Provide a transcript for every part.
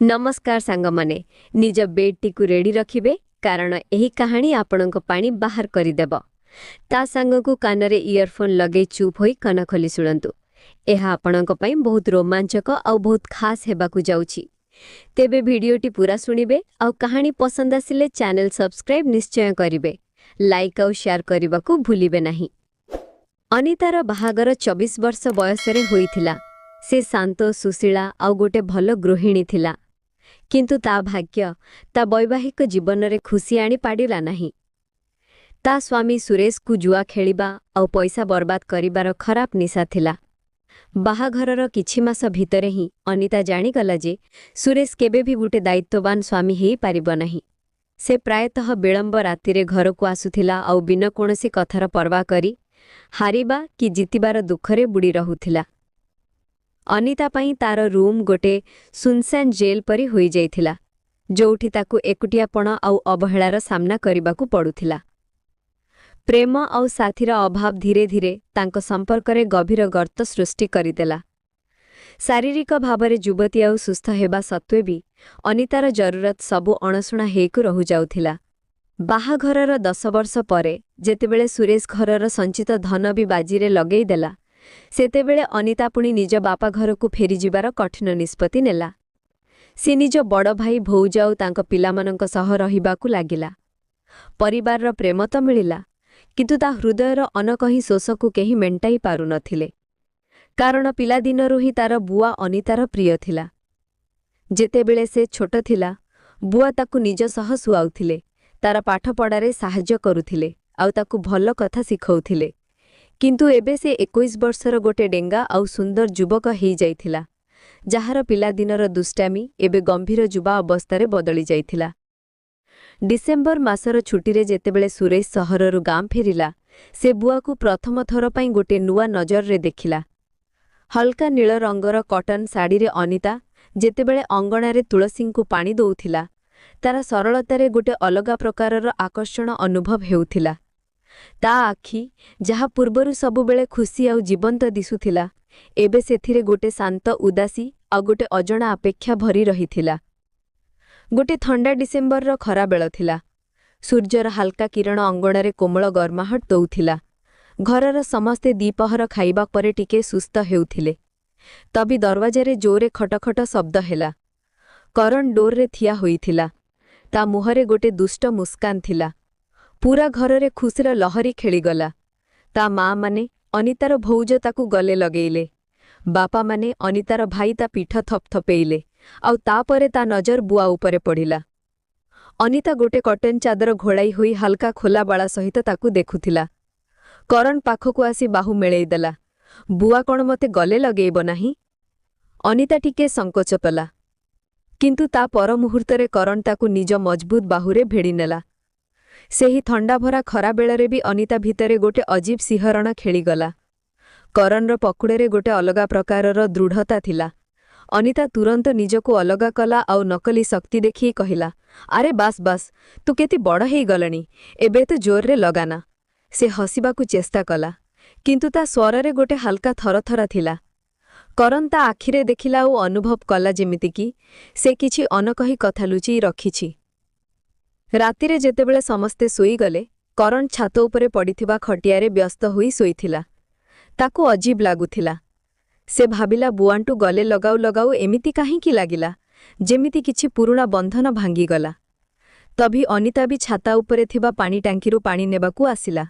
नमस्कार सांगमाने निज bed tea ready रखिबे कारण एही कहानी आपणक पानी बाहर करिदेब। ता सांगकु कानरे इयरफोन लगे चुप होई कान खोली सुनंतु। एहा आपणक पई बहुत रोमांचक और बहुत खास हेबाकु जाउछि। तेबे वीडियोटी पूरा सुनिबे और कहानी पसंद आसिले चैनल सब्सक्राइब निश्चय करिबे। लाइक और शेयर करबाकू भूलिबे नाही। अनितार बाहागर 24 वर्ष बयसरे होइथिला। से शांत सुशीला और गोटे भल गृहिणी थिला। किंतु ता भाग्य ता वैवाहिक जीवन रे खुशी आनी पाडिला नाही। ता स्वामी सुरेश को जुआ खेलिबा और पैसा बर्बाद करिबार खराब निशा थिला। बाहाघरर किछि मास भितरे ही अनिता जानिगला जे सुरेश केबे भी गोटे दायित्ववान स्वामी हेई पारिबो नाही। से प्रायतः विलंब राति रे घर को आसुथिला और बिना कोनोसी कथार परवा करी हारिबा कि जितिबार दुखरे बुड़ी रहुथिला। अनिता पई तार रूम गोटे सुनसान जेल परी होई जाइथिला, जोठी ताकू एकुटियापण और अवहेलार सामना करिबाकू पड़ुथिला। प्रेम और साथीर अभाव धीरे धीरे तांको संपर्करे गभीर गर्त सृष्टि करिदेला। शारीरिक भावरे युवती और सुस्थ हेबा सत्वे भी अनितार जरूरत सबु अणसुणा हेकु रहु जाउथिला। बाहाघरर 10 वर्ष परे जेतेबेले सुरेश घरर संचित धन भी बाजीरे लगेई देला, सेतेबेले अनिता पुणी निज बापा घर को फेरी जिबार कठिन निष्पत्ति नेला। से निज बड़ भाई भौज और तांको पिलामानंक सह रहिबाकू लागिला। परिवार प्रेम तो मिलिला, किंतु ता हृदयर अनकही शोषकू केही मेंटाई पारु नथिले। कारण पिलादिनरु ही तार बुआ अनितार प्रिय थिला। जेतेबेले से छोट थिला, बुआ ताकू निज सह सुआउथिले, तार पाठ पढ़ारे साहाय्य करुथिले आउ ताकू भल कथा सिखौथिले। किंतु एबे से 21 वर्षर गोटे डेंगा और सुंदर युवक हेई जाइथिला, जहार पिलादिनर दुष्टामी एबे गंभीर युवा अवस्थारे बदली जाइथिला। डिसेम्बर मासर छुट्टी जेतेबेले सुरेश सहररु गाँ फेरिला, से बुआ को प्रथम थर पई गोटे नुआ नजर रे देखिला। हल्का नील रंगर कटन साड़ी रे अनिता जेतेबेले अंगणारे तुलसी को पानी दउथिला, तार सरलतारे गोटे अलगा प्रकारर आकर्षण अनुभव हेउथिला। ता आखि जहा पूर्वरु सबुबेले खुशी और जीवंत दिसुथिला, एबे सेथिरे गोटे शांत उदासी और गोटे अजणा अपेक्षा भरी रहिथिला। गोटे ठंडा डिसेम्बर रो खरा बेल थिला। सूर्यर हल्का किरण अंगणारे कोमल गर्माहट दउथिला। घरर समस्ते दीपहर खाइबा परे टिके सुस्थ हेउथिले। तभी दरवाजारे जोरे खटखट शब्द हेला। करण डोर रे थिया होइथिला। ता मुहरे गोटे दुष्ट मुस्कान थिला। पूरा घररे खुशीर लहरी खेलीगला। ता माँ माने अनितार भौज ताकू गले लगेइले। बापा माने अनितार भाई ता पीठ थपथपेइले आउ तापरे ता नजर बुआ उपरे पड़िला। अनिता गोटे कटन चादर घोड़ाई होई हल्का खोला बाला सहित ताकू देखुथिला। करण पाखकू आसी बाहु मेळेइदेला। बुआ कौन मते गले लगेइब नाही? अनिता टिके संकोच कला, किंतु ता पर मुहूर्तरे करण ताकू निज मजबूत बाहुरे भेड़ीनेला। सेही थंडा भरा खरा बेलरे भी अनिता भितरे गोटे अजीब सिहरण खेलीगला। करणर पकुड़े गोटे अलगा प्रकारर दृढ़ता थिला। अनिता तुरंत निजको अलगा कला और नकली शक्ति देखी कहिला, अरे बास बास, तू केती बड़ हेई गलणी, एबे तो जोर रे लगाना। से हसिबाकू चेष्टा कला, किंतु ता स्वररे गोटे हल्का थरथरा थिला। करण ता आखिरे देखिला और अनुभव कला जेमितिकी से किछि अनकही कथा लुचि रखिछि। रातिरे जेतेबेले समस्ते सोई गले, करण छात उपरे पड़िथिबा खटियारे व्यस्त होई सोईथिला। ताकू अजीब लागुथिला। से भाबिला बुआंटू गले लगाऊ लगाऊ एमिति काहींकी लागिला, जेमिति किछि पुरुणा बंधन भांगीगला। तभी अनिता भी छाता उपरे थिबा पानी टांकीरू पानी नेबाकू आसिला।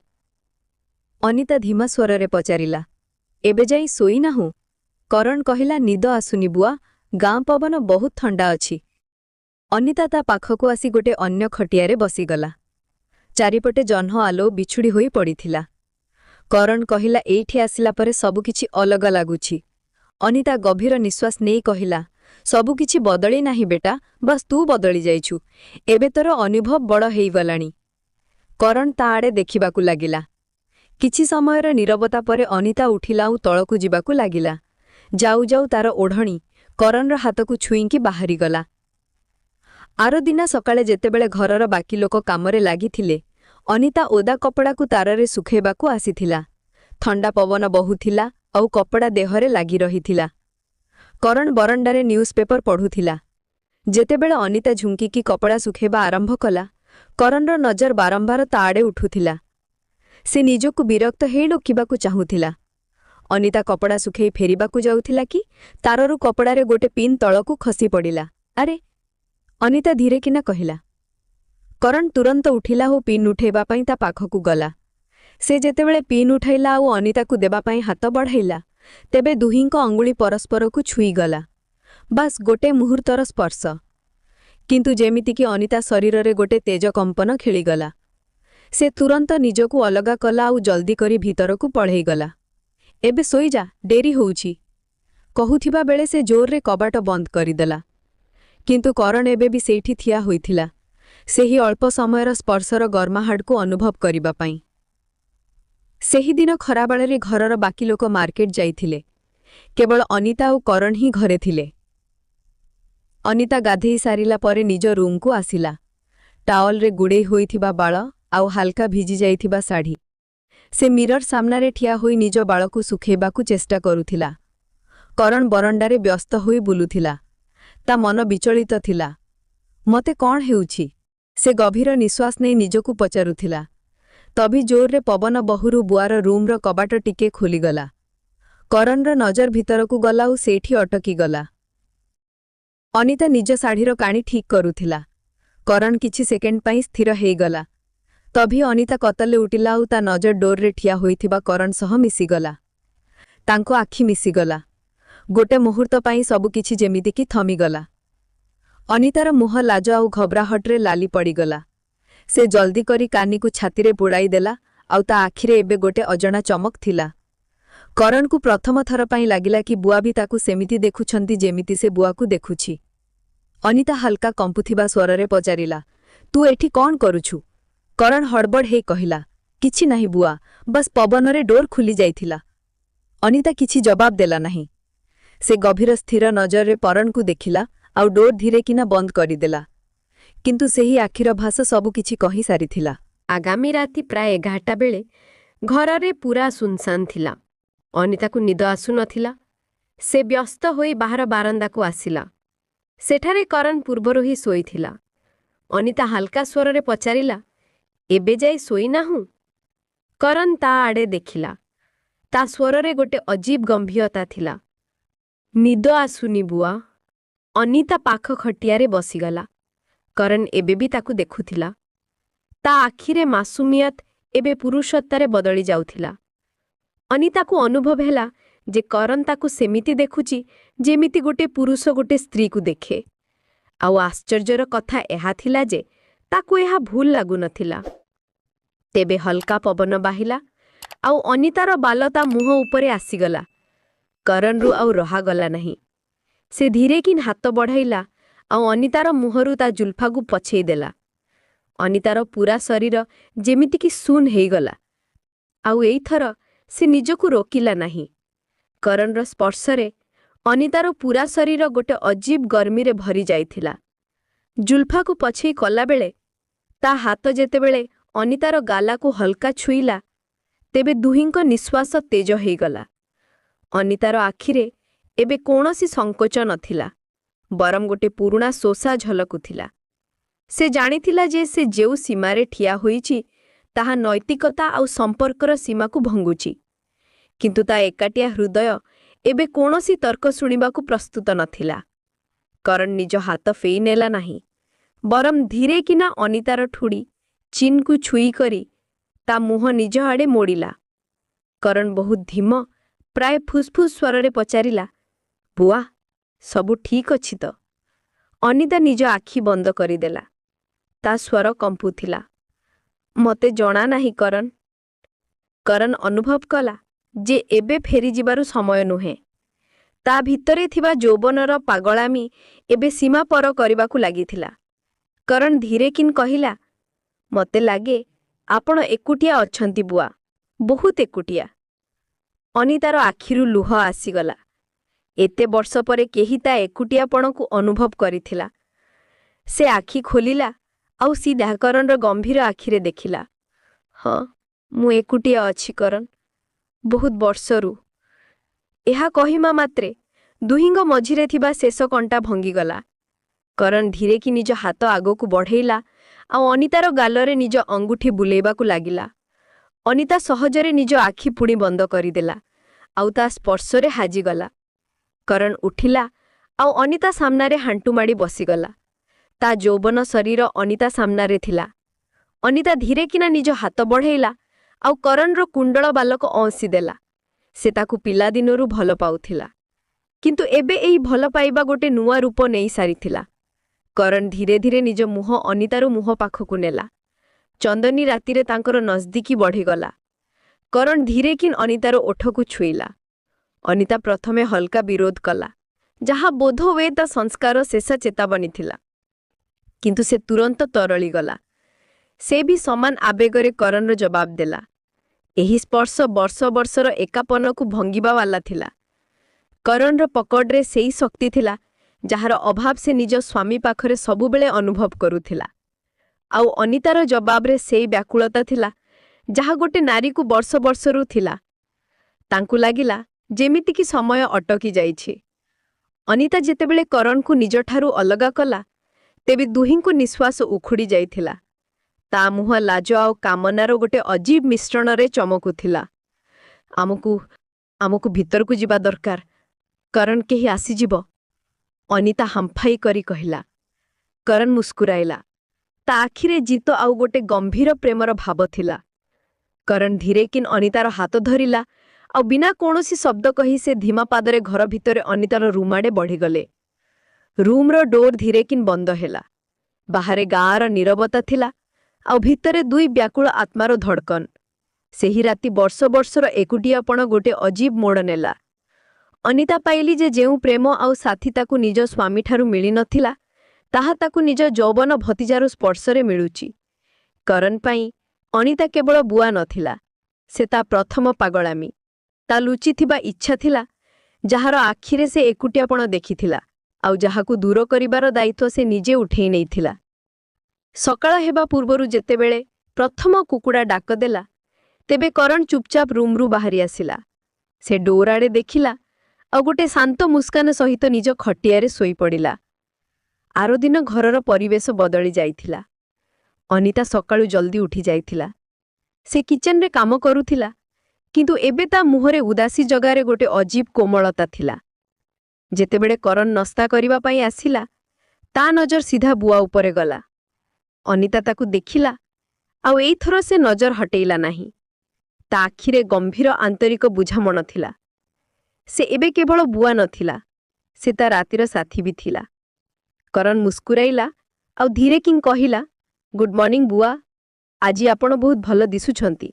अनिता धीमा स्वररे पचारिला, एबे जाई सोई नाहु? करण कहिला, निद आसुनी बुआ, गाँ पवन बहुत ठंडा अछि। अनिता ता पाखकू आसी गोटे अन्य खटियारे बसीगला। चारिपटे जह्न आलो बिछुड़ी होई पड़िथिला। करण कहिला, एइठी आसिला परे सबुकिछि अलग लागुछि। अनिता गभीर निश्वास नेई कहिला, सबुकिछि बदली नाही बेटा, बस तू बदली जाइछु। एबे तोर अनुभव बड़ हेई गलाणी। करण ता आड़े देखिबाकू लागिला। किछि समयर नीरवता परे अनिता उठिला और तळकू जिबाकू लागिला। जाऊ जाऊ तार ओढ़णी करणर हाथकू छुईंकी बाहरी गला। आरो दिना सकाळे जेतेबेले घरर बाकी लोक कामरे लागिथिले, अनिता ओदा कपड़ाकू ताररे सुखेबाकू आसीथिला। ठंडा पवन बहुथिला और कपड़ा देहरे लागी रहिथिला। करण बरंडारे न्यूज़पेपर पढ़ुथिला। ଯେତେବେଳେ ଅନିତା ଝୁଙ୍କିକି କପଡ଼ା ଶୁଖେଇବା ଆରମ୍ଭ କଲା, କରଣର ନଜର ବାରମ୍ବାର ତା ଆଡ଼େ ଉଠୁଥିଲା। ସେ ନିଜକୁ ବିରକ୍ତ ହେଇ ରୋକିବାକୁ ଚାହୁଁଥିଲା। ଅନିତା କପଡ଼ା ଶୁଖେଇ ଫେରିବାକୁ ଯାଉଥିଲା କି ତାରରୁ କପଡ଼ାରେ ଗୋଟେ ପିନ୍ ତଳକୁ ଖସି ପଡ଼ିଲା। ଆରେ, ଅନିତା ଧୀରେ କିନା କହିଲା। କରଣ ତୁରନ୍ତ ଉଠିଲା ଓ ପିନ୍ ଉଠେଇବା ପାଇଁ ତା ପାଖକୁ ଗଲା। ସେ ଯେତେବେଳେ ପିନ୍ ଉଠାଇଲା ଆଉ ଅନିତାକୁ ଦେବା ପାଇଁ ହାତ ବଢ଼ାଇଲା, ତେବେ ଦୁହିଁଙ୍କ ଅଙ୍ଗୁଳି ପରସ୍ପରକୁ ଛୁଇଁଗଲା। ବାସ୍ ଗୋଟେ ମୁହୂର୍ତ୍ତର ସ୍ପର୍ଶ। କିନ୍ତୁ ଯେମିତିକି ଅନିତା ଶରୀରରେ ଗୋଟେ ତେଜ କମ୍ପନ ଖେଳିଗଲା। ସେ ତୁରନ୍ତ ନିଜକୁ ଅଲଗା କଲା ଆଉ ଜଲ୍ଦି କରି ଭିତରକୁ ପଳେଇଗଲା। ଏବେ ଶୋଇଯା, ଡେରି ହଉଛି। କହୁଥିବା ବେଳେ ସେ ଜୋରରେ କବାଟ ବନ୍ଦ କରିଦେଲା। କିନ୍ତୁ କରଣ ଏବେ ବି ସେଇଠି ଠିଆ ହୋଇଥିଲା, ସେହି ଅଳ୍ପ ସମୟର ସ୍ପର୍ଶର ଗର୍ମାହାଡ଼କୁ ଅନୁଭବ କରିବା ପାଇଁ। ସେହିଦିନ ଖରାବେଳରେ ଘରର ବାକି ଲୋକ ମାର୍କେଟ ଯାଇଥିଲେ। କେବଳ ଅନିତା ଆଉ କରଣ ହିଁ ଘରେ ଥିଲେ। ଅନିତା ଗାଧେଇ ସାରିଲା ପରେ ନିଜ ରୁମ୍କୁ ଆସିଲା। ଟାୱଲରେ ଗୁଡ଼େଇ ହୋଇଥିବା ବାଳ ଆଉ ହାଲକା ଭିଜି ଯାଇଥିବା ଶାଢ଼ୀ। ସେ ମିରର ସାମ୍ନାରେ ଠିଆ ହୋଇ ନିଜ ବାଳକୁ ଶୁଖେଇବାକୁ ଚେଷ୍ଟା କରୁଥିଲା। କରଣ ବରଣ୍ଡାରେ ବ୍ୟସ୍ତ ହୋଇ ବୁଲୁଥିଲା। ତା ମନ ବିଚଳିତ ଥିଲା। ମତେ କ'ଣ ହେଉଛି? ସେ ଗଭୀର ନିଶ୍ୱାସ ନେଇ ନିଜକୁ ପଚାରୁଥିଲା। ତବି ଜୋରରେ ପବନ ବହୁରୁ ବୁଆର ରୁମ୍ର କବାଟ ଟିକେ ଖୋଲିଗଲା। କରଣର ନଜର ଭିତରକୁ ଗଲା ଆଉ ସେଇଠି ଅଟକିଗଲା। ଅନିତା ନିଜ ଶାଢ଼ୀର କାଣି ଠିକ୍ କରୁଥିଲା। କରଣ କିଛି ସେକେଣ୍ଡ ପାଇଁ ସ୍ଥିର ହେଇଗଲା। ତଭି ଅନିତା କତଲେ ଉଠିଲା ଆଉ ତା ନଜର ଡୋରରେ ଠିଆ ହୋଇଥିବା କରଣ ସହ ମିଶିଗଲା। ତାଙ୍କ ଆଖି ମିଶିଗଲା। ଗୋଟେ ମୁହୂର୍ତ୍ତ ପାଇଁ ସବୁକିଛି ଯେମିତିକି ଥମିଗଲା। ଅନିତାର ମୁହଁ ଲାଜ ଆଉ ଘବରାହଟରେ ଲାଲି ପଡ଼ିଗଲା। ସେ ଜଲ୍ଦି କରି କାନିକୁ ଛାତିରେ ବୁଡ଼ାଇ ଦେଲା ଆଉ ତା ଆଖିରେ ଏବେ ଗୋଟେ ଅଜଣା ଚମକ ଥିଲା। କରଣକୁ ପ୍ରଥମ ଥର ପାଇଁ ଲାଗିଲା କି ବୁଆ ବି ତାକୁ ସେମିତି ଦେଖୁଛନ୍ତି ଯେମିତି ସେ ବୁଆକୁ ଦେଖୁଛି। ଅନିତା ହାଲକା କମ୍ପୁଥିବା ସ୍ୱରରେ ପଚାରିଲା, ତୁ ଏଠି କ'ଣ କରୁଛୁ? କରଣ ହଡ଼ବଡ଼ ହେଇ କହିଲା, କିଛି ନାହିଁ ବୁଆ, ବସ୍ ପବନରେ ଡୋର ଖୋଲି ଯାଇଥିଲା। ଅନିତା କିଛି ଜବାବ ଦେଲା ନାହିଁ। ସେ ଗଭୀର ସ୍ଥିର ନଜରରେ କରଣକୁ ଦେଖିଲା ଆଉ ଡୋର ଧୀରେ କିନା ବନ୍ଦ କରିଦେଲା। କିନ୍ତୁ ସେହି ଆଖିର ଭାଷ ସବୁକିଛି କହିସାରିଥିଲା। ଆଗାମୀ ରାତି ପ୍ରାୟ 11ଟା ବେଳେ ଘରରେ ପୂରା ସୁନସାନ୍ ଥିଲା। ଅନିତାକୁ ନିଦ ଆସୁନଥିଲା। ସେ ବ୍ୟସ୍ତ ହୋଇ ବାହାର ବାରନ୍ଦାକୁ ଆସିଲା। ସେଠାରେ କରଣ ପୂର୍ବରୁ ହିଁ ଶୋଇଥିଲା। ଅନିତା ହାଲକା ସ୍ୱରରେ ପଚାରିଲା, ଏବେ ଯାଇ ଶୋଇନାହୁଁ? କରଣ ତା ଆଡ଼େ ଦେଖିଲା। ତା ସ୍ୱରରେ ଗୋଟେ ଅଜୀବ ଗମ୍ଭୀରତା ଥିଲା। ନିଦ ଆସୁନି ବୁଆ? ଅନିତା ପାଖ ଖଟିଆରେ ବସିଗଲା। କରଣ ଏବେ ବି ତାକୁ ଦେଖୁଥିଲା। ତା ଆଖିରେ ମାସୁମିୟତ ଏବେ ପୁରୁଷତ୍ୱରେ ବଦଳି ଯାଉଥିଲା। ଅନିତାକୁ ଅନୁଭବ ହେଲା ଯେ କରଣ ତାକୁ ସେମିତି ଦେଖୁଛି ଯେମିତି ଗୋଟେ ପୁରୁଷ ଗୋଟେ ସ୍ତ୍ରୀକୁ ଦେଖେ। ଆଉ ଆଶ୍ଚର୍ଯ୍ୟର କଥା ଏହା ଥିଲା ଯେ ତାକୁ ଏହା ଭୁଲ ଲାଗୁନଥିଲା। ତେବେ ହଲକା ପବନ ବାହିଲା ଆଉ ଅନିତାର ବାଲ ତା ମୁହଁ ଉପରେ ଆସିଗଲା। କରଣରୁ ଆଉ ରହାଗଲା ନାହିଁ। ସେ ଧୀରେ କିନ୍ ହାତ ବଢ଼ାଇଲା ଆଉ ଅନିତାର ମୁହଁରୁ ତା ଜୁଲ୍ଫାକୁ ପଛେଇ ଦେଲା। ଅନିତାର ପୂରା ଶରୀର ଯେମିତିକି ଶୂନ ହେଇଗଲା। ଆଉ ଏଇଥର ସେ ନିଜକୁ ରୋକିଲା ନାହିଁ। କରଣର ସ୍ପର୍ଶରେ ଅନିତାର ପୂରା ଶରୀର ଗୋଟେ ଅଜୀବ ଗର୍ମିରେ ଭରି ଯାଇଥିଲା। ଜୁଲ୍ଫାକୁ ପଛେଇ କଲାବେଳେ ତା ହାତ ଯେତେବେଳେ ଅନିତାର ଗାଲାକୁ ହଲକା ଛୁଇଁଲା, ତେବେ ଦୁହିଁଙ୍କ ନିଶ୍ୱାସ ତେଜ ହେଇଗଲା। ଅନିତାର ଆଖିରେ ଏବେ କୌଣସି ସଙ୍କୋଚ ନଥିଲା, ବରଂ ଗୋଟେ ପୁରୁଣା ଶୋଷା ଝଲକୁଥିଲା। ସେ ଜାଣିଥିଲା ଯେ ସେ ଯେଉଁ ସୀମାରେ ଠିଆ ହୋଇଛି ତାହା ନୈତିକତା ଆଉ ସମ୍ପର୍କର ସୀମାକୁ ଭଙ୍ଗୁଛି। କିନ୍ତୁ ତା ଏକାଟିଆ ହୃଦୟ ଏବେ କୌଣସି ତର୍କ ଶୁଣିବାକୁ ପ୍ରସ୍ତୁତ ନଥିଲା। କରଣ ନିଜ ହାତ ଫେଇ ନେଲା ନାହିଁ, ବରଂ ଧୀରେ କିନା ଅନିତାର ଠୁଡ଼ି ଚିନ୍କୁ ଛୁଇଁ କରି ତା ମୁହଁ ନିଜ ଆଡ଼େ ମୋଡ଼ିଲା। କରଣ ବହୁତ ଧୀମ, ପ୍ରାୟ ଫୁସ୍ଫୁସ୍ ସ୍ୱରରେ ପଚାରିଲା, ବୁଆ, ସବୁ ଠିକ୍ ଅଛି ତ? ଅନିତା ନିଜ ଆଖି ବନ୍ଦ କରିଦେଲା। ତା ସ୍ୱର କମ୍ପୁଥିଲା, ମତେ ଜଣା ନାହିଁ କରଣ। କରଣ ଅନୁଭବ କଲା ଯେ ଏବେ ଫେରିଯିବାର ସମୟ ନୁହେଁ। ତା ଭିତରେ ଥିବା ଯୌବନର ପାଗଳାମୀ ଏବେ ସୀମା ପର କରିବାକୁ ଲାଗିଥିଲା। କରଣ ଧୀରେ କିନ୍ କହିଲା, ମତେ ଲାଗେ ଆପଣ ଏକୁଟିଆ ଅଛନ୍ତି ବୁଆ, ବହୁତ ଏକୁଟିଆ। ଅନିତାର ଆଖିରୁ ଲୁହ ଆସିଗଲା। ଏତେ ବର୍ଷ ପରେ କେହି ତା ଏକୁଟିଆପଣକୁ ଅନୁଭବ କରିଥିଲା। ସେ ଆଖି ଖୋଲିଲା ଆଉ ସିଧା କରଣର ଗମ୍ଭୀର ଆଖିରେ ଦେଖିଲା। ହଁ, ମୁଁ ଏକୁଟିଆ ଅଛି କରଣ, ବହୁତ ବର୍ଷରୁ। ଏହା କହିବା ମାତ୍ରେ ଦୁହିଁଙ୍କ ମଝିରେ ଥିବା ଶେଷ କଣ୍ଟା ଭଙ୍ଗିଗଲା। କରଣ ଧୀରେକି ନିଜ ହାତ ଆଗକୁ ବଢ଼େଇଲା ଆଉ ଅନିତାର ଗାଲରେ ନିଜ ଅଙ୍ଗୁଠି ବୁଲେଇବାକୁ ଲାଗିଲା। ଅନିତା ସହଜରେ ନିଜ ଆଖି ପୁଣି ବନ୍ଦ କରିଦେଲା ଆଉ ତା ସ୍ପର୍ଶରେ ହାଜିଗଲା। କରଣ ଉଠିଲା ଆଉ ଅନିତା ସାମ୍ନାରେ ହାଣ୍ଟୁମାଡ଼ି ବସିଗଲା। ତା ଯୌବନ ଶରୀର ଅନିତା ସାମ୍ନାରେ ଥିଲା। ଅନିତା ଧୀରେକିନା ନିଜ ହାତ ବଢ଼େଇଲା ଆଉ କରଣର କୁଣ୍ଡଳ ବାଲକ ଅଁସି ଦେଲା। ସେ ତାକୁ ପିଲାଦିନରୁ ଭଲ ପାଉଥିଲା, କିନ୍ତୁ ଏବେ ଏହି ଭଲ ପାଇବା ଗୋଟେ ନୂଆ ରୂପ ନେଇ ସାରିଥିଲା। କରଣ ଧୀରେ ଧୀରେ ନିଜ ମୁହଁ ଅନିତାର ମୁହଁ ପାଖକୁ ନେଲା। ଚନ୍ଦନୀ ରାତିରେ ତାଙ୍କର ନଜଦିକି ବଢ଼ିଗଲା। କରଣ ଧୀରେକିନ୍ ଅନିତାର ଓଠକୁ ଛୁଇଁଲା। ଅନିତା ପ୍ରଥମେ ହଲକା ବିରୋଧ କଲା, ଯାହା ବୋଧହୁଏ ତା ସଂସ୍କାର ଶେଷ ଚେତାବନୀ ଥିଲା, କିନ୍ତୁ ସେ ତୁରନ୍ତ ତରଳିଗଲା। ସେ ବି ସମାନ ଆବେଗରେ କରଣର ଜବାବ ଦେଲା। ଏହି ସ୍ପର୍ଶ ବର୍ଷ ବର୍ଷର ଏକାପନକୁ ଭଙ୍ଗିବାବାଲା ଥିଲା। କରଣର ପକଡ଼ରେ ସେଇ ଶକ୍ତି ଥିଲା ଯାହାର ଅଭାବ ସେ ନିଜ ସ୍ୱାମୀ ପାଖରେ ସବୁବେଳେ ଅନୁଭବ କରୁଥିଲା। ଆଉ ଅନିତାର ଜବାବରେ ସେଇ ବ୍ୟାକୁଳତା ଥିଲା ଯାହା ଗୋଟେ ନାରୀକୁ ବର୍ଷ ବର୍ଷରୁ ଥିଲା। ତାଙ୍କୁ ଲାଗିଲା ଯେମିତିକି ସମୟ ଅଟକି ଯାଇଛି। ଅନିତା ଯେତେବେଳେ କରଣକୁ ନିଜଠାରୁ ଅଲଗା କଲା, ତେବେ ଦୁହିଁଙ୍କୁ ନିଶ୍ୱାସ ଉଖୁଡ଼ି ଯାଇଥିଲା। ତା ମୁହଁ ଲାଜ ଆଉ କାମନାର ଗୋଟେ ଅଜୀବ ମିଶ୍ରଣରେ ଚମକୁଥିଲା। ଆମକୁ ଭିତରକୁ ଯିବା ଦରକାର। କରଣ କେହି ଆସିଯିବ, ଅନିତା ହାମ୍ଫାଇ କରି କହିଲା। କରଣ ମୁସ୍କୁରାଇଲା। ତା ଆଖିରେ ଜିତ ଆଉ ଗୋଟେ ଗମ୍ଭୀର ପ୍ରେମର ଭାବ ଥିଲା। କରଣ ଧୀରେକିନ୍ ଅନିତାର ହାତ ଧରିଲା ଆଉ ବିନା କୌଣସି ଶବ୍ଦ କହି ସେ ଧୀମା ପାଦରେ ଘର ଭିତରେ ଅନିତାର ରୁମ୍ ଆଡ଼େ ବଢ଼ିଗଲେ। ରୁମ୍ର ଡୋର୍ ଧୀରେକିନ୍ ବନ୍ଦ ହେଲା। ବାହାରେ ଗାଁର ନୀରବତା ଥିଲା ଆଉ ଭିତରେ ଦୁଇ ବ୍ୟାକୁଳ ଆତ୍ମାର ଧଡ଼କନ। ସେହି ରାତି ବର୍ଷ ବର୍ଷର ଏକୁଟିଆପଣ ଗୋଟେ ଅଜୀବ ମୋଡ଼ ନେଲା। ଅନିତା ପାଇଲି ଯେ ଯେଉଁ ପ୍ରେମ ଆଉ ସାଥୀ ତାକୁ ନିଜ ସ୍ୱାମୀଠାରୁ ମିଳିନଥିଲା, ତାହା ତାକୁ ନିଜ ଯୌବନ ଭତିଜାର ସ୍ପର୍ଶରେ ମିଳୁଛି। କରଣ ପାଇଁ ଅନିତା କେବଳ ବୁଆ ନଥିଲା, ସେ ତା ପ୍ରଥମ ପାଗଳାମୀ। ତା ଲୁଚିଥିବା ଇଚ୍ଛା ଥିଲା, ଯାହାର ଆଖିରେ ସେ ଏକୁଟିଆପଣ ଦେଖିଥିଲା ଆଉ ଯାହାକୁ ଦୂର କରିବାର ଦାୟିତ୍ୱ ସେ ନିଜେ ଉଠେଇ ନେଇଥିଲା। ସକାଳ ହେବା ପୂର୍ବରୁ ଯେତେବେଳେ ପ୍ରଥମ କୁକୁଡ଼ା ଡାକ ଦେଲା, ତେବେ କରଣ ଚୁପଚାପ ରୁମ୍ରୁ ବାହାରି ଆସିଲା। ସେ ଡୋର୍ ଆଡ଼େ ଦେଖିଲା ଆଉ ଗୋଟେ ଶାନ୍ତ ମୁସ୍କାନ ସହିତ ନିଜ ଖଟିଆରେ ଶୋଇପଡ଼ିଲା। ଆରଦିନ ଘରର ପରିବେଶ ବଦଳି ଯାଇଥିଲା। ଅନିତା ସକାଳୁ ଜଲ୍ଦି ଉଠି ଯାଇଥିଲା। ସେ କିଚେନରେ କାମ କରୁଥିଲା, କିନ୍ତୁ ଏବେ ତା ମୁହଁରେ ଉଦାସୀ ଜଗାରେ ଗୋଟେ ଅଜୀବ କୋମଳତା ଥିଲା। ଯେତେବେଳେ କରଣ ନସ୍ତା କରିବା ପାଇଁ ଆସିଲା, ତା ନଜର ସିଧା ବୁଆ ଉପରେ ଗଲା। ଅନିତା ତାକୁ ଦେଖିଲା ଆଉ ଏଇଥର ସେ ନଜର ହଟେଇଲା ନାହିଁ। ତା ଆଖିରେ ଗମ୍ଭୀର ଆନ୍ତରିକ ବୁଝାମଣ ଥିଲା। ସେ ଏବେ କେବଳ ବୁଆ ନଥିଲା, ସେ ତା ରାତିର ସାଥୀ ବି ଥିଲା। କରଣ ମୁସ୍କୁରାଇଲା ଆଉ ଧୀରେକିନ୍ କହିଲା, ଗୁଡ୍ ମର୍ଣ୍ଣିଂ ବୁଆ, ଆଜି ଆପଣ ବହୁତ ଭଲ ଦିଶୁଛନ୍ତି।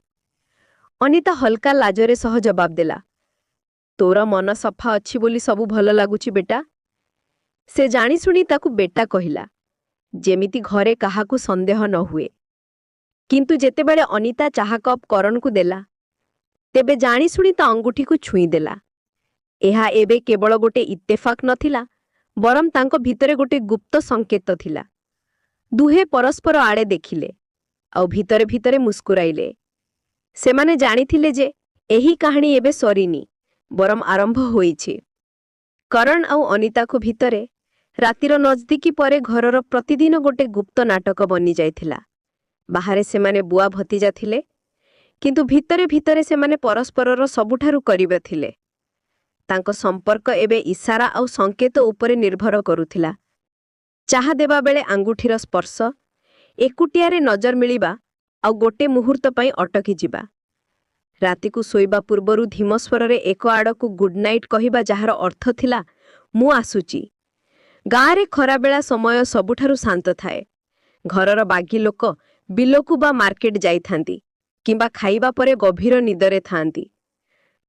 ଅନିତା ହଲକା ଲାଜରେ ସହ ଜବାବ ଦେଲା, ତୋର ମନ ସଫା ଅଛି ବୋଲି ସବୁ ଭଲ ଲାଗୁଛି ବେଟା। ସେ ଜାଣିଶୁଣି ତାକୁ ବେଟା କହିଲା, ଯେମିତି ଘରେ କାହାକୁ ସନ୍ଦେହ ନ ହୁଏ। କିନ୍ତୁ ଯେତେବେଳେ ଅନିତା ଚାହା କପ୍ କରଣକୁ ଦେଲା, ତେବେ ଜାଣିଶୁଣି ତା ଅଙ୍ଗୁଠିକୁ ଛୁଇଁଦେଲା। ଏହା ଏବେ କେବଳ ଗୋଟେ ଇତ୍ତେଫାକ ନଥିଲା, ବରଂ ତାଙ୍କ ଭିତରେ ଗୋଟେ ଗୁପ୍ତ ସଂକେତ ଥିଲା। ଦୁହେଁ ପରସ୍ପର ଆଡ଼େ ଦେଖିଲେ ଆଉ ଭିତରେ ଭିତରେ ମୁସ୍କୁରାଇଲେ। ସେମାନେ ଜାଣିଥିଲେ ଯେ ଏହି କାହାଣୀ ଏବେ ସରିନି, ବରଂ ଆରମ୍ଭ ହୋଇଛି। କରଣ ଆଉ ଅନିତାକୁ ଭିତରେ ରାତିର ନଜଦିକି ପରେ ଘରର ପ୍ରତିଦିନ ଗୋଟେ ଗୁପ୍ତ ନାଟକ ବନିଯାଇଥିଲା। ବାହାରେ ସେମାନେ ବୁଆ ଭତିଜା ଥିଲେ, କିନ୍ତୁ ଭିତରେ ଭିତରେ ସେମାନେ ପରସ୍ପରର ସବୁଠାରୁ କରୀବ ଥିଲେ। ତାଙ୍କ ସମ୍ପର୍କ ଏବେ ଇସାରା ଆଉ ସଂକେତ ଉପରେ ନିର୍ଭର କରୁଥିଲା। ଚାହା ଦେବାବେଳେ ଆଙ୍ଗୁଠିର ସ୍ପର୍ଶ, ଏକୁଟିଆରେ ନଜର ମିଳିବା ଆଉ ଗୋଟେ ମୁହୂର୍ତ୍ତ ପାଇଁ ଅଟକି ଯିବା। ରାତିକୁ ଶୋଇବା ପୂର୍ବରୁ ଧୀମ ସ୍ୱରରେ ଏକ ଆଡ଼କୁ ଗୁଡ୍ ନାଇଟ୍ କହିବା, ଯାହାର ଅର୍ଥ ଥିଲା ମୁଁ ଆସୁଛି। ଗାଁରେ ଖରାବେଳା ସମୟ ସବୁଠାରୁ ଶାନ୍ତ ଥାଏ। ଘରର ବାକି ଲୋକ ବିଲକୁ ବା ମାର୍କେଟ ଯାଇଥାନ୍ତି କିମ୍ବା ଖାଇବା ପରେ ଗଭୀର ନିଦରେ ଥାଆନ୍ତି।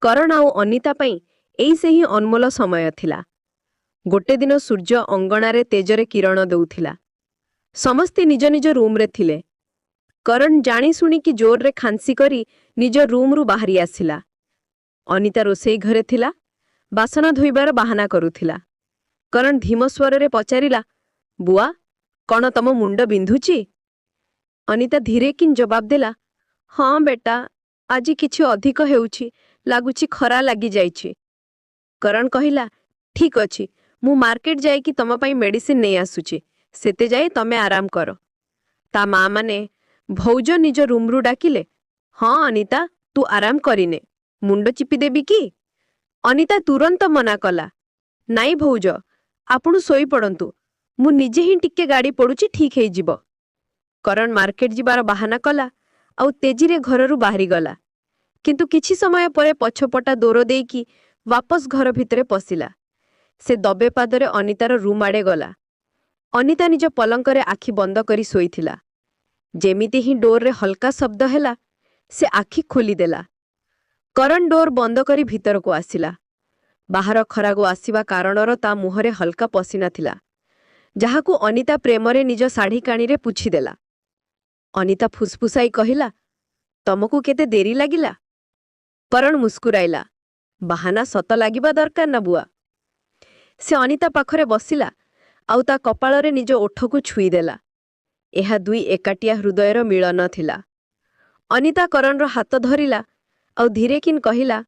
କରଣ ଆଉ ଅନିତା ପାଇଁ ଏଇ ସେହି ଅନମୋଲ ସମୟ ଥିଲା। ଗୋଟେ ଦିନ ସୂର୍ଯ୍ୟ ଅଙ୍ଗଣାରେ ତେଜରେ କିରଣ ଦେଉଥିଲା। ସମସ୍ତେ ନିଜ ନିଜ ରୁମ୍ରେ ଥିଲେ। କରଣ ଜାଣି ଶୁଣିକି ଜୋରରେ ଖାନ୍ସି କରି ନିଜ ରୁମ୍ରୁ ବାହାରି ଆସିଲା। ଅନିତା ରୋଷେଇ ଘରେ ଥିଲା, ବାସନ ଧୋଇବାର ବାହାନା କରୁଥିଲା। କରଣ ଧୀମ ସ୍ୱରରେ ପଚାରିଲା, ବୁଆ, କଣ ତମ ମୁଣ୍ଡ ବିନ୍ଧୁଛି? ଅନିତା ଧୀରେକିନ୍ ଜବାବ ଦେଲା, ହଁ ବେଟା, ଆଜି କିଛି ଅଧିକ ହେଉଛି, ଲାଗୁଛି ଖରା ଲାଗିଯାଇଛି। କରଣ କହିଲା, ଠିକ୍ ଅଛି, मु मार्केट जाइकी तम पाई मेडिसिन नहीं आसुची, सेते जाए तमे आराम कर। ता माँ माने भौज निज रूमरू डाकिले। हाँ अनिता, तू आराम करिने, मुंड चिपी देबी कि? अनिता तुरंत मना कला। नाई भौज, आपणु सोई पड़ंतु, मु निजे ही टिके गाड़ी पड़ुची, ठीक है जीव। करण मार्केट जीवार बहाना कला आउ तेजीरे घररू बाहरी गला। किंतु किछि समय परे पछपटा दोर देकी वापस घर भितरे पशिला। से दबे पादरे अनितार रूम आड़े गला। अनिता निज पलंकरे आखि बंद करी सोईथिला। जेमिति ही डोर रे हल्का शब्द हैला, से आखि खोलीदेला। करण डोर बंद करी भीतर को आसिला। बाहर खरा को आसिबा कारणर ता मुहरे हल्का पसीना थिला, जहाकू अनिता प्रेमरे निज साड़ी काणीरे पुछीदेला। अनिता फुसफुसाई कहिला, तमकू केते देरी लागिला? करण मुस्कुराइला। बाहाना सत लागिबा दरकार ना बुआ। से अनिता पाखरे बसिला आउ ता कपाଳରେ निज ओठकू छुईदेला। एहा दुई एकाटिया हृदयर मिलन थिला। अनिता करणर हाथ धरिला आउ धीरे किन कहिला,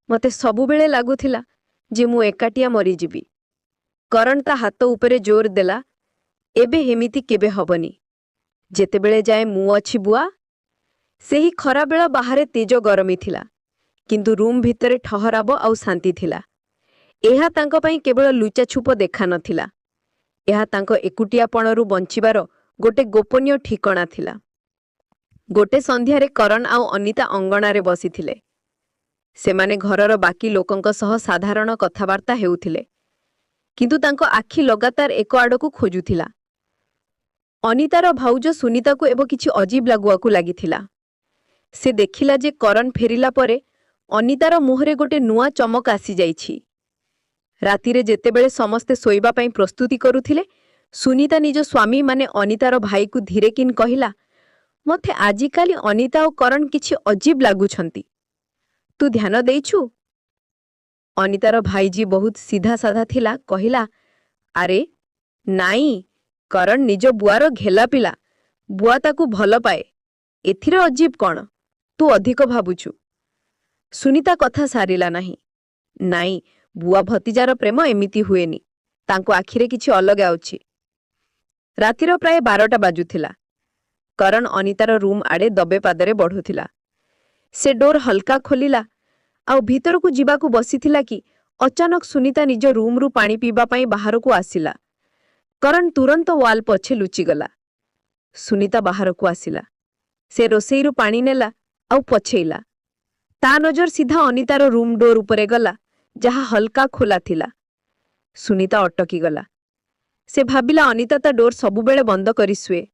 मते सबुबेले लागुथिला जे मु एकाटिया मरीजिबी। करण ता हाथ उपरे जोर देला, एबे हेमिति केबे हबनी, जेतेबेले जाए मु अछि बुआ। सेही खरा बेला बाहरे तेज गरमी थिला, किंतु रूम भितरे ठहराब आउ शांति थिला। एहा तांको पई केवल लुचाछुप देखा नथिला, एहा तांको एकुटियापणरू बंचिबार गोटे गोपनीय ठिकणा थिला। गोटे संध्यारे करण आउ अनिता अंगणारे बसिथिले। सेमाने घरर बाकी लोकंक सह साधारण कथावार्ता हेउथिले, किंतु तांको आखि लगातार एक आडकू खोजुथिला। अनितार भाउज सुनीता को एबो किछि अजीब लागुआकू लागिथिला। से देखिला जे करण फेरिला परे अनितार मुहरे गोटे नुआ चमक आसी जाइछि। रातिरे जेतेबेले समस्ते सोइबा पई प्रस्तुति करुथिले, सुनीता निज स्वामी माने अनितार भाई को धीरे किन कहिला, मथे आजिकाली अनिता और करण किछि अजीब लागुछंती, तू ध्यान देइछु? अनितार भाईजी बहुत सीधा साधा थिला, कहिला, अरे नाई, करण निज बुआर घेला पिला, बुआ ताकू भल पाए, एथिरे अजीब कण, तू अधिक भाबुछु। सुनीता कथा सारिला नाही। नाई, बुआ भतीजार प्रेम एमिति हुएनी, तांको आखिरे किछि अलगा अछि। रातिर प्राय 12टा बाजुथिला। करण अनितार रूम आड़े दबे पादरे बढ़ुथिला। से डोर हल्का खोलिला आउ भीतर को जीवाकू बसिथिला कि अचानक सुनीता निज रूमरू पानी पीबा पई बाहर को आसिला। करण तुरंत वाल पछे लुचिगला। सुनीता बाहर को आसिला। से रोसेईरू पानी नेला आउ पछेइला। ता नजर सीधा अनितार रूम डोर उपरे गला, जहा हल्का खोला थिला। सुनीता अटकी गला। से भाबिला अनिता ता डोर सबुबेले बंद करी सुए।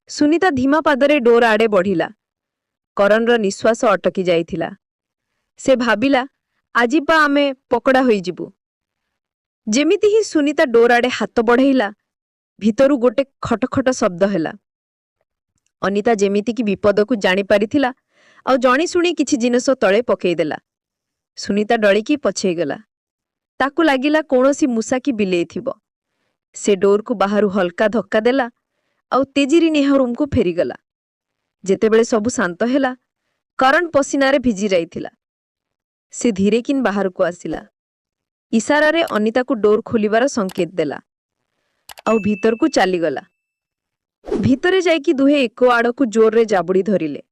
सुनीता धीमा पादरे डोर आड़े बढ़िला। करणर निश्वास अटकी जाइथिला। से भाबिला, आजी पा आमे पकड़ा होई जिबु। जेमिति ही सुनीता डोर आड़े हाथ बढ़ेइला, भितरु गोटे खटखट शब्द हैला। अनिता जेमिति की विपद को जानी पारिथिला आउ जणी सुनी किछि जिनस तळे पकेइदेला। सुनीता डळिकी पछेइगला। ताकू लागिला कोनोसी मूसा की बिलेई थिबो। से डोर को बाहरु हल्का धक्का देला आउ तेजीरी नेहा रूम को फेरीगला। जेतेबेले सबु शांत हैला, करण पसीनारे भिजी जाइथिला। से धीरे किन बाहर को आसिला। इशारारे अनिता को डोर खोलिबार संकेत देला आउ भीतर को चालीगला। भीतरे जाइकी दुहे एक आड़कू जोर जाबुड़ी धरिले।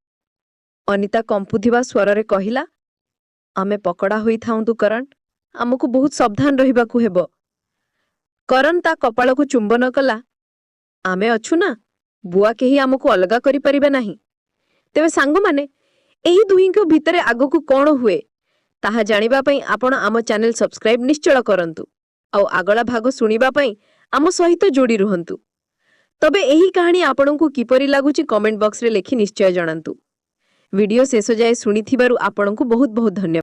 अनिता कंपुथिबा स्वररे कहिला, आमे पकड़ा होई थाउंतु करण, आमको बहुत सावधान रहिबाकू हेबो। करण ता कपाल को चुंबन कला। आमे अछु ना, बुआ केही आमको अलगा करि परिबे नाही। तेबे सांग माने एही दुहींको भितरे आगो को कोण हुए ताहा जानिबा पई आपण आम चैनल सब्सक्राइब निश्चय करंतु आउ आगला भाग सुनिबा पई आम सहित जोड़ी रुहंतु। तबे एही कहानी आपणको किपरि लागुची कमेंट बॉक्स रे लेखि निश्चय जणांतु। वीडियो शेष जाए सुनिथिबारु आपणको बहुत बहुत धन्यवाद।